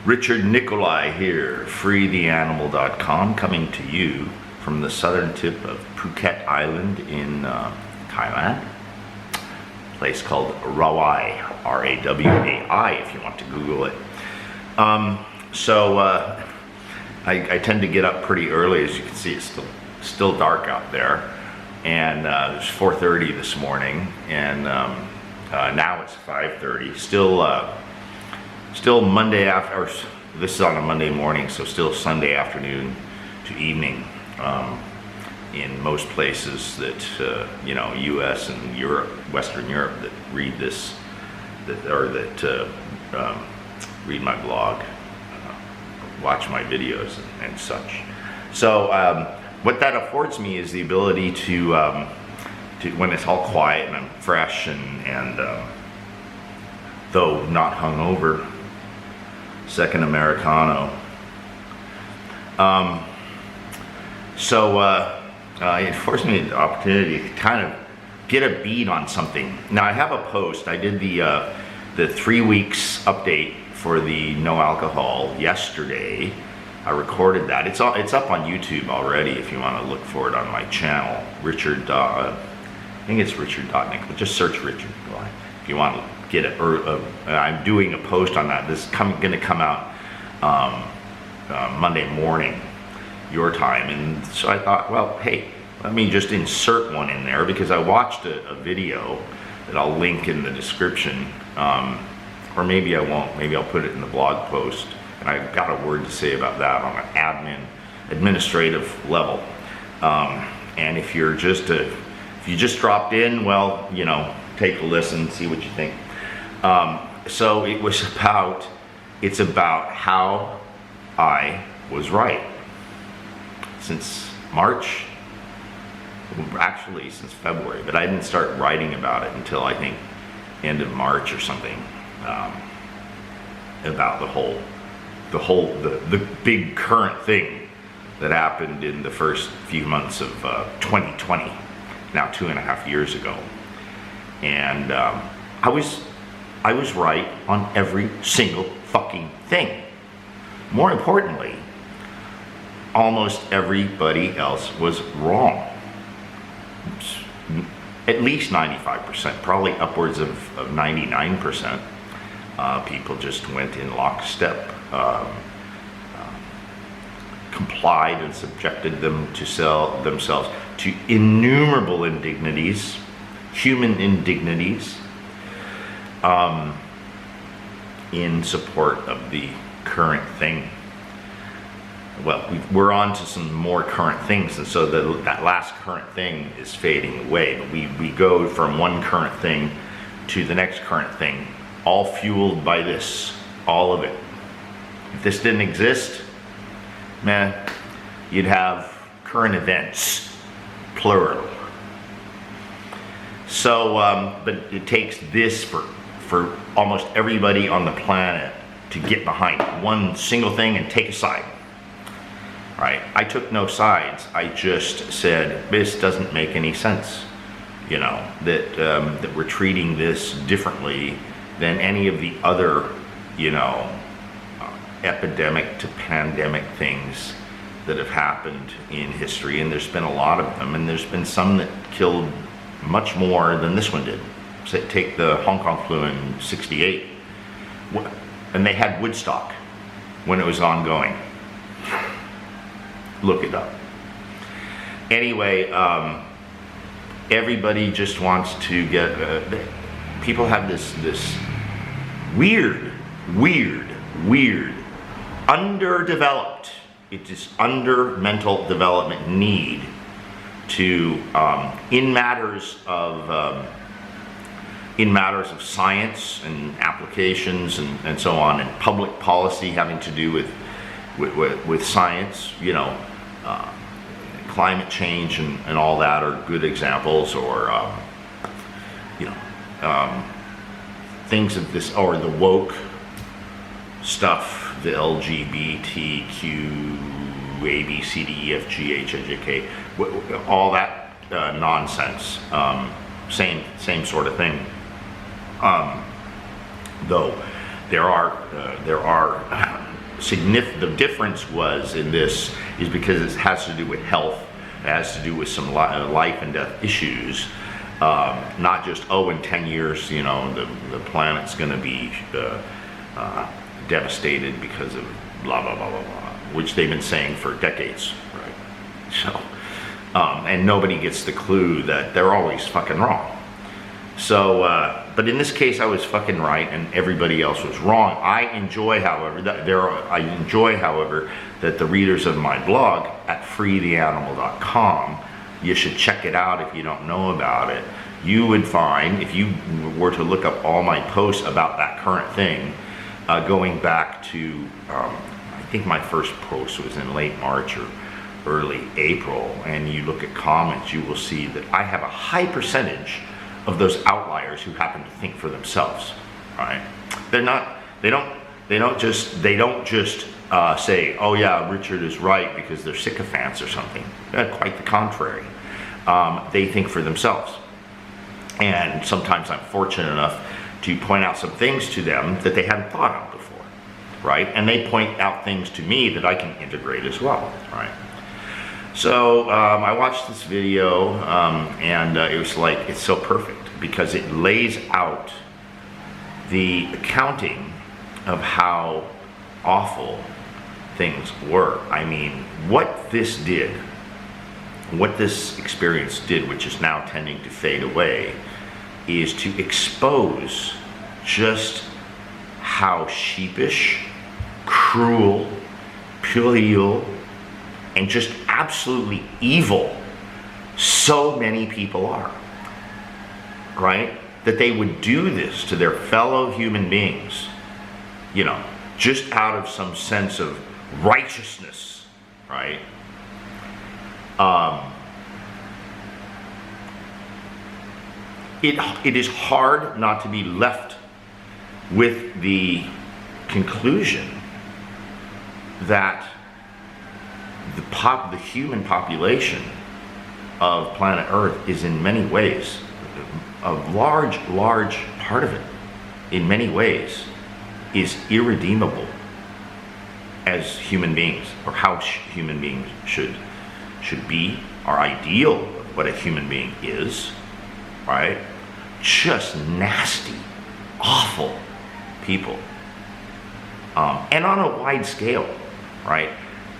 Richard Nikoley here, freetheanimal.com, coming to you from the southern tip of Phuket Island in Thailand. A place called Rawai, R-A-W-A-I, if you want to Google it. I tend to get up pretty early. As you can see, it's still dark out there. And it was 4:30 this morning, and now it's 5:30. Still Monday after, or this is on a Monday morning, so still Sunday afternoon to evening in most places that U.S. and Europe, Western Europe, that read this, read my blog, watch my videos and such. So what that affords me is the ability to when it's all quiet and I'm fresh and though not hungover, second Americano. It forced me the opportunity to kind of get a beat on something. Now I have a post. I did the 3 weeks update for the no alcohol yesterday. I recorded that. It's up on YouTube already if you want to look for it on my channel. I think it's Richard.Nick, but just search Richard if you want to get it. I'm doing a post on that. This is going to come out Monday morning, your time. And so I thought, well, hey, let me just insert one in there because I watched a video that I'll link in the description. Or maybe I won't. Maybe I'll put it in the blog post. And I've got a word to say about that on an administrative level. And if you just dropped in, well, take a listen, see what you think. So it's about how I was right. Since March, actually since February, but I didn't start writing about it until I think end of March or something, about the big current thing that happened in the first few months of 2020, now 2.5 years ago. And I was right on every single fucking thing. More importantly, almost everybody else was wrong. At least 95%, probably upwards of 99%. People just went in lockstep, complied and subjected themselves to innumerable indignities, human indignities, in support of the current thing. Well, we're on to some more current things, and so that last current thing is fading away. But we go from one current thing to the next current thing, all fueled by this, all of it. If this didn't exist, man, you'd have current events, plural. So, but it takes this for almost everybody on the planet to get behind one single thing and take a side. Right? I took no sides. I just said, this doesn't make any sense. That we're treating this differently than any of the other, epidemic to pandemic things that have happened in history. And there's been a lot of them. And there's been some that killed much more than this one did. Take the Hong Kong flu in '68. And they had Woodstock when it was ongoing. Look it up. Anyway, everybody just wants to get. People have this weird, underdeveloped. It is under mental development need to in matters of science and applications and so on, and public policy having to do with science, climate change and all that are good examples, or things of this, or the woke stuff, the LGBTQ, A, B, C, D, E, F, G, H, I, J, K, all that nonsense, same sort of thing. Though there are the difference was in this is because it has to do with health, it has to do with some life and death issues, not just, oh, in 10 years, you know, the planet's going to be devastated because of blah, blah, blah, blah, blah, which they've been saying for decades, right? So, and nobody gets the clue that they're always fucking wrong. So, but in this case, I was fucking right, and everybody else was wrong. I enjoy, however, that the readers of my blog at freetheanimal.com, you should check it out if you don't know about it. You would find, if you were to look up all my posts about that current thing, going back to, I think my first post was in late March or early April, and you look at comments, you will see that I have a high percentage of those outliers who happen to think for themselves, right? They don't just say, oh yeah, Richard is right because they're sycophants or something. Quite the contrary. They think for themselves. And sometimes I'm fortunate enough to point out some things to them that they hadn't thought of before, right? And they point out things to me that I can integrate as well, right? So I watched this video, and it was like, it's so perfect because it lays out the accounting of how awful things were. I mean, what this did, what this experience did, which is now tending to fade away, is to expose just how sheepish, cruel, puerile, and just absolutely evil so many people are, right? That they would do this to their fellow human beings, you know, just out of some sense of righteousness, right? It is hard not to be left with the conclusion that the human population of planet Earth is in many ways, a large part of it, in many ways, is irredeemable as human beings, or how human beings should be, our ideal of what a human being is, right? Just nasty, awful people. And on a wide scale, right?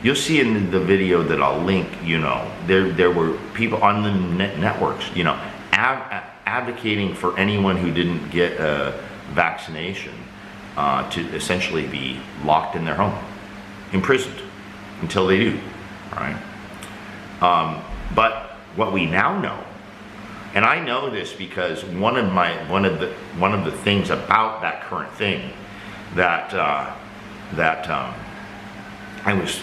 You'll see in the video that I'll link, you know, there were people on the networks, you know, advocating for anyone who didn't get a vaccination to essentially be locked in their home, imprisoned until they do, right? But what we now know, and I know this because one of the things about that current thing that I was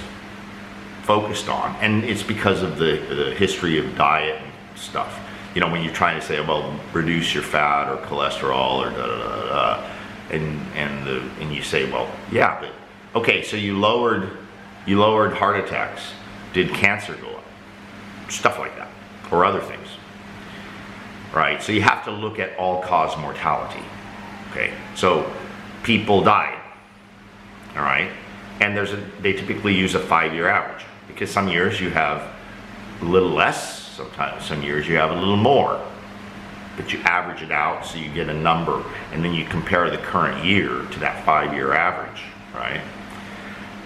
focused on, and it's because of the history of diet and stuff. You know, when you're trying to say, well, reduce your fat or cholesterol or da da da da, and you say, well, yeah, but okay, so you lowered heart attacks. Did cancer go up? Stuff like that, or other things, right? So you have to look at all-cause mortality. Okay, so people died, all right, and they typically use a 5-year average because some years you have a little less. Sometimes, some years you have a little more, but you average it out so you get a number, and then you compare the current year to that 5-year average, right?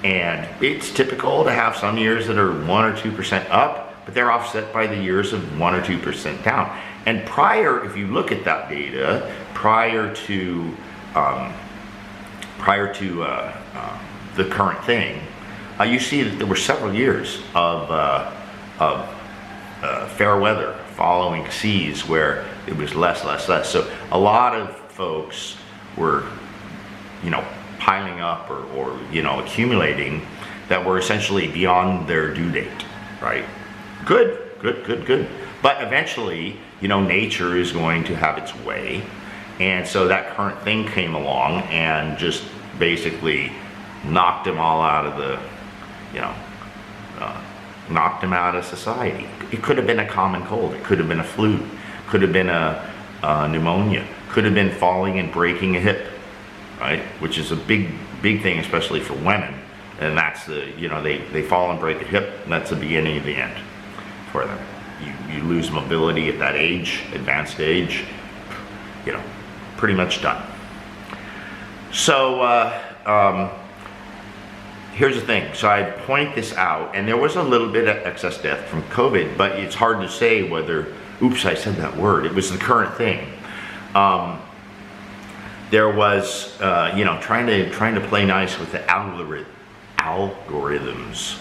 And it's typical to have some years that are 1 or 2% up, but they're offset by the years of 1 or 2% down. And prior, if you look at that data, prior to the current thing, you see that there were several years of fair weather following seas where it was less. So a lot of folks were, you know, piling up or you know, accumulating that were essentially beyond their due date, right? Good. But eventually, you know, nature is going to have its way. And so that current thing came along and just basically knocked them all out of the, you know, knocked them out of society. It could have been a common cold. It could have been a flu. Could have been a pneumonia. Could have been falling and breaking a hip, right? Which is a big thing, especially for women, And that's they fall and break a hip, and that's the beginning of the end for them. You lose mobility at that age, advanced age, pretty much done. So here's the thing. So I point this out, and there was a little bit of excess death from COVID, but it's hard to say whether, oops, I said that word. It was the current thing. There was, trying to play nice with the algorithms.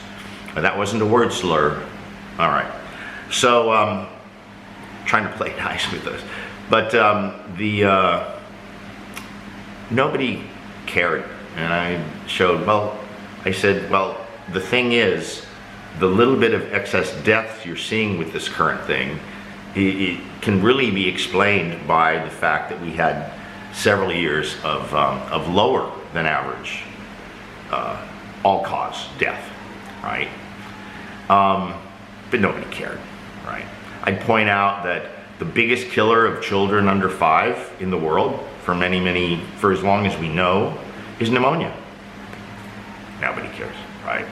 That wasn't a word slur. All right. So, trying to play nice with those. But nobody cared. And I said, the thing is, the little bit of excess death you're seeing with this current thing, it can really be explained by the fact that we had several years of lower than average all-cause death, right? But nobody cared, right? I'd point out that the biggest killer of children under 5 in the world for for as long as we know, is pneumonia. Nobody cares, right?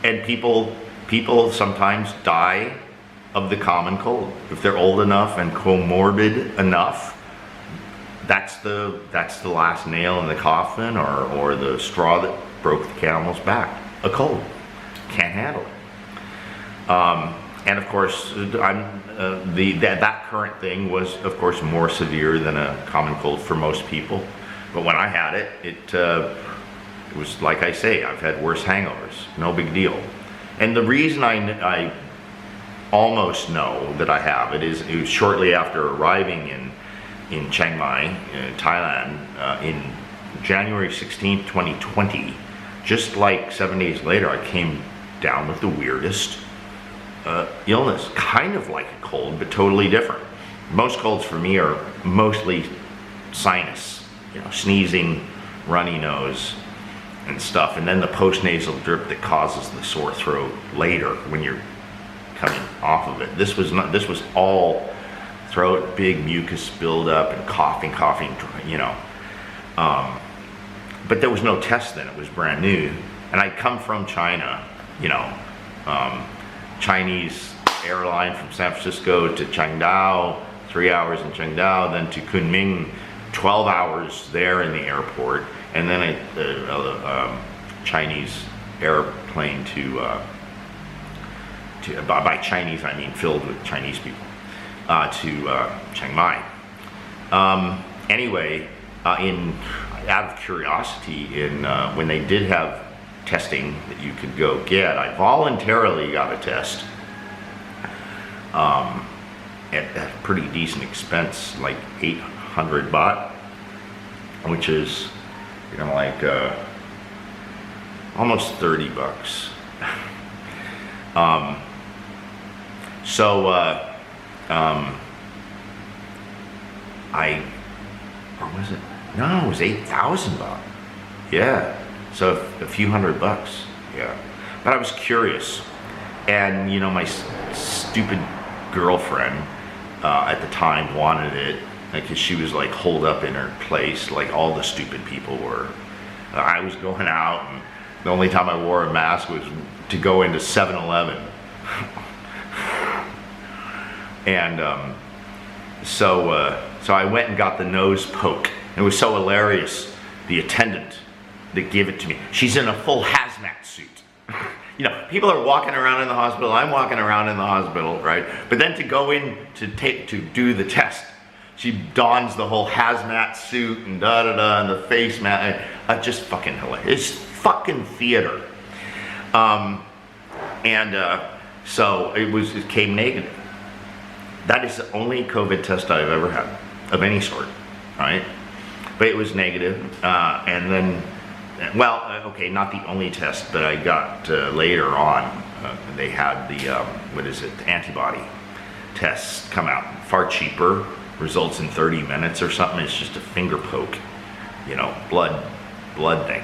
And people sometimes die of the common cold. If they're old enough and comorbid enough, that's the last nail in the coffin, or the straw that broke the camel's back. A cold. Can't handle it. And of course, that current thing was, of course, more severe than a common cold for most people. But when I had it, it was like I say, I've had worse hangovers. No big deal. And the reason I almost know that I have it was shortly after arriving in Chiang Mai, Thailand, in January 16th, 2020. Just like 7 days later, I came down with the weirdest illness, kind of like a cold, but totally different. Most colds for me are mostly sinus, sneezing, runny nose, and stuff, and then the postnasal drip that causes the sore throat later when you're coming off of it. This was all throat, big mucus buildup, and coughing, but there was no test then. It was brand new, and I'd come from China, Chinese airline from San Francisco to Chengdu, 3 hours in Chengdu, then to Kunming, 12 hours there in the airport, and then a Chinese airplane by Chinese I mean filled with Chinese people, to Chiang Mai. Anyway, out of curiosity, when they did have testing that you could go get, I voluntarily got a test at a pretty decent expense, like 800 baht, which is like almost 30 bucks. Or was it? No, it was 8,000 baht. Yeah, so a few $100. Yeah, but I was curious, and my stupid girlfriend at the time wanted it, because she was like holed up in her place, like all the stupid people were. I was going out, and the only time I wore a mask was to go into 7-Eleven. And so I went and got the nose poke. It was so hilarious. The attendant that gave it to me, she's in a full hazmat suit. People are walking around in the hospital. I'm walking around in the hospital, right? But then to go in to do the test, she dons the whole hazmat suit and and the face mask. Just fucking hilarious. It's fucking theater. So it came negative. That is the only COVID test I've ever had of any sort, right? But it was negative, and then, okay, not the only test, but I got later on, they had the, antibody tests come out, far cheaper, results in 30 minutes or something. It's just a finger poke, blood thing.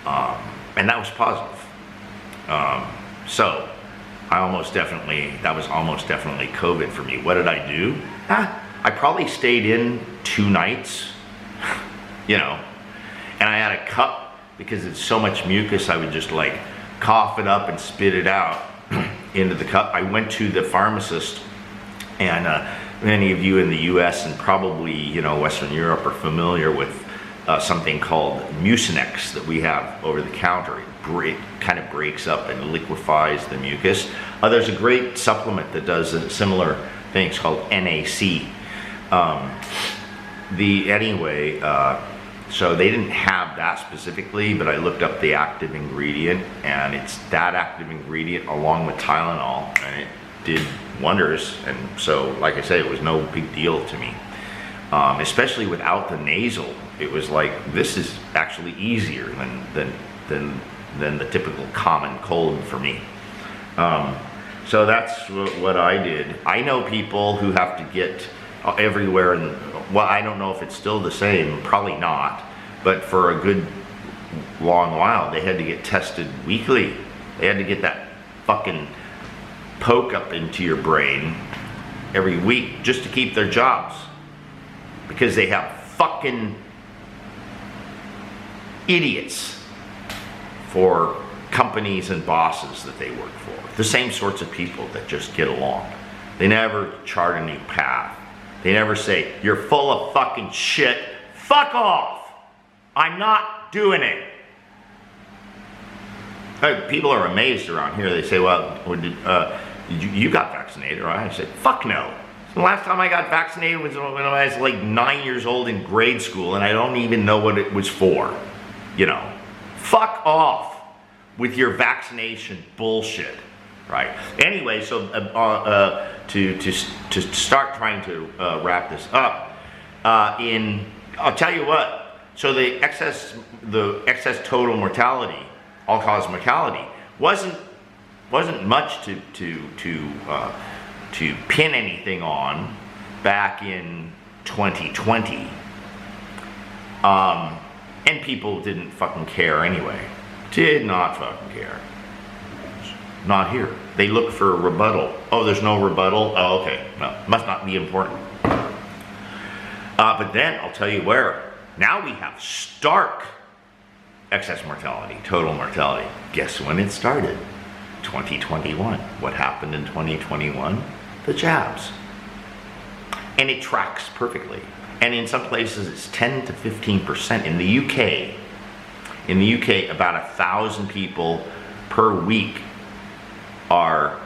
And that was positive. So that was almost definitely COVID for me. What did I do? I probably stayed in 2 nights, and I had a cup because it's so much mucus, I would just like cough it up and spit it out into the cup. I went to the pharmacist, and many of you in the US and probably, you know, Western Europe are familiar with something called Mucinex that we have over the counter. It kind of breaks up and liquefies the mucus. There's a great supplement that does a similar thing. It's called NAC. So they didn't have that specifically, but I looked up the active ingredient, and it's that active ingredient along with Tylenol, and it did wonders. And so, like I said, it was no big deal to me, especially without the nasal. It was like, this is actually easier than the typical common cold for me. So that's what I did. I know people who have to get everywhere, and well, I don't know if it's still the same, probably not, but for a good long while they had to get tested weekly. They had to get that fucking poke up into your brain every week just to keep their jobs, because they have fucking idiots for companies and bosses that they work for. The same sorts of people that just get along. They never chart a new path. They never say, you're full of fucking shit, fuck off, I'm not doing it. People are amazed around here. They say, well, you got vaccinated, right? I said, fuck no. The last time I got vaccinated was when I was like 9 years old in grade school, and I don't even know what it was for. You know, fuck off with your vaccination bullshit, right? Anyway, so to start trying to wrap this up, I'll tell you what. So the excess total mortality, all-cause mortality, wasn't much to pin anything on back in 2020. And people didn't fucking care anyway. Did not fucking care. Not here. They look for a rebuttal. Oh, there's no rebuttal? Oh, okay. No, must not be important. But then, I'll tell you where. Now we have stark excess mortality, total mortality. Guess when it started? 2021. What happened in 2021? The jabs. And it tracks perfectly. And in some places it's 10 to 15%. In the UK, about 1,000 people per week are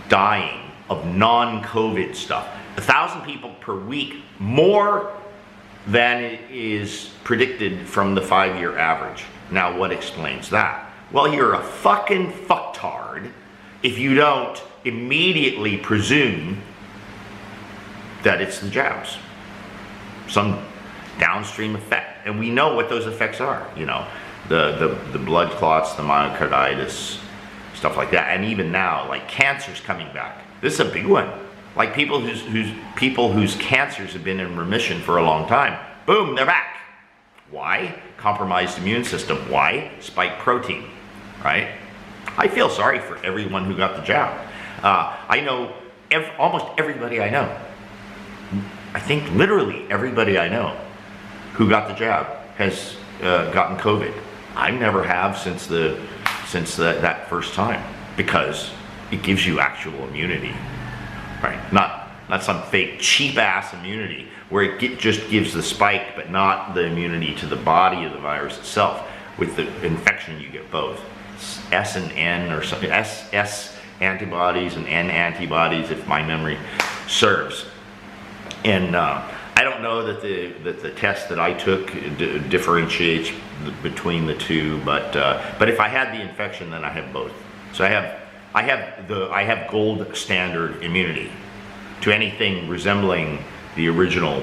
dying of non-COVID stuff. 1,000 people per week, more than it is predicted from the 5-year average. Now, what explains that? Well, you're a fucking fucktard if you don't immediately presume that it's the jabs. Some downstream effect, and we know what those effects are. You know, the blood clots, the myocarditis, stuff like that. And even now, like cancer's coming back. This is a big one. Like people whose cancers have been in remission for a long time. Boom, they're back. Why? Compromised immune system. Why? Spike protein. Right? I feel sorry for everyone who got the jab. I know almost everybody I know. I think literally everybody I know who got the jab has gotten COVID. I never have since that first time, because it gives you actual immunity, right? Not some fake cheap ass immunity where it just gives the spike, but not the immunity to the body of the virus itself. With the infection, you get both S and N, or something. S antibodies and N antibodies, if my memory serves. And I don't know that the test that I took differentiates between the two, but if I had the infection, then I have both. So I have gold standard immunity to anything resembling the original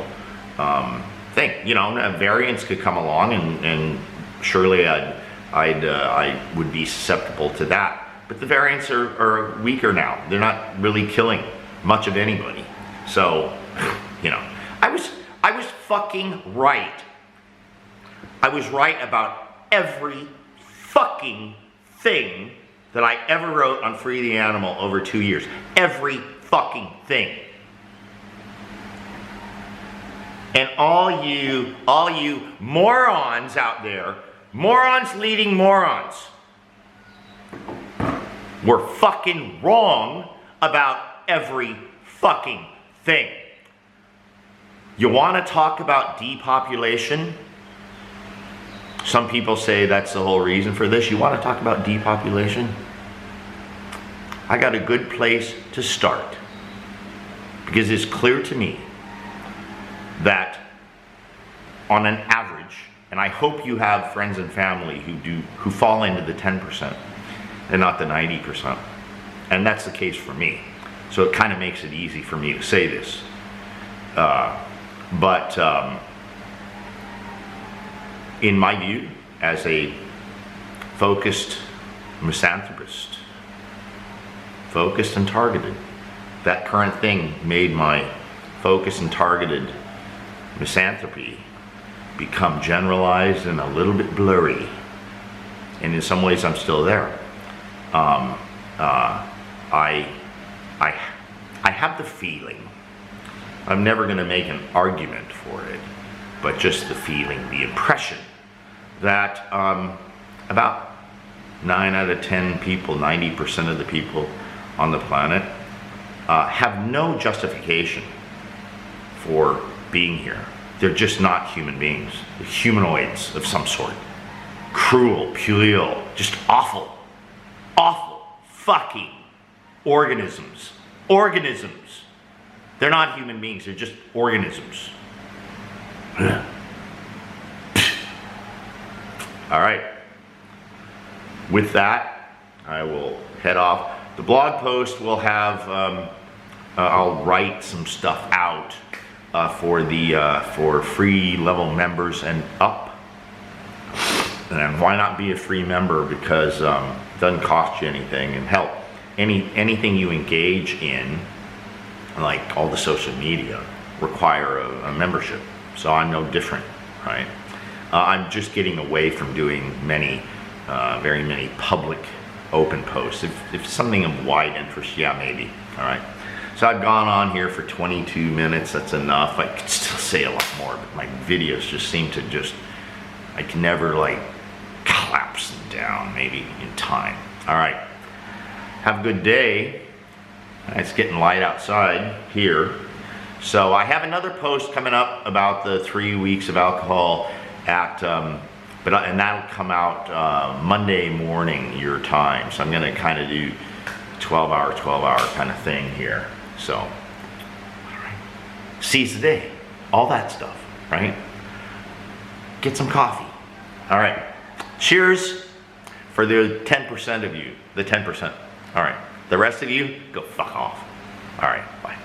thing. You know, variants could come along, and surely I would be susceptible to that. But the variants are weaker now. They're not really killing much of anybody. So, you know, I was fucking right. I was right about every fucking thing that I ever wrote on Free the Animal over 2 years. Every fucking thing. And all you morons out there morons leading morons. We're fucking wrong about every fucking thing. You want to talk about depopulation? Some people say that's the whole reason for this. You want to talk about depopulation? I got a good place to start. Because it's clear to me that on an average, and I hope you have friends and family who fall into the 10% and not the 90%. And that's the case for me. So it kind of makes it easy for me to say this. But in my view, as a focused misanthropist, focused and targeted, that current thing made my focused and targeted misanthropy become generalized and a little bit blurry. And in some ways I'm still there. I have the feeling, I'm never going to make an argument for it, but just the feeling, the impression that about 9 out of 10 people, 90% of the people on the planet have no justification for being here. They're just not human beings. They're humanoids of some sort. Cruel, puerile, just awful, fucking organisms. Organisms. They're not human beings, they're just organisms. All right. With that, I will head off. The blog post will have, I'll write some stuff out for free level members and up. And why not be a free member? Because it doesn't cost you anything. And hell, anything you engage in, like all the social media, require a membership. So I'm no different, right? I'm just getting away from doing very many public open posts. If something of wide interest, yeah, maybe. All right. So I've gone on here for 22 minutes. That's enough. I could still say a lot more, but my videos just seem to I can never like collapse them down, maybe in time. All right. Have a good day. It's getting light outside here. So I have another post coming up about the 3 weeks of alcohol and that'll come out Monday morning your time. So I'm going to kind of do 12 hour kind of thing here. So, all right. Seize the day. All that stuff, right? Get some coffee. All right. Cheers for the 10% of you. The 10%. All right. The rest of you, go fuck off. All right. Bye.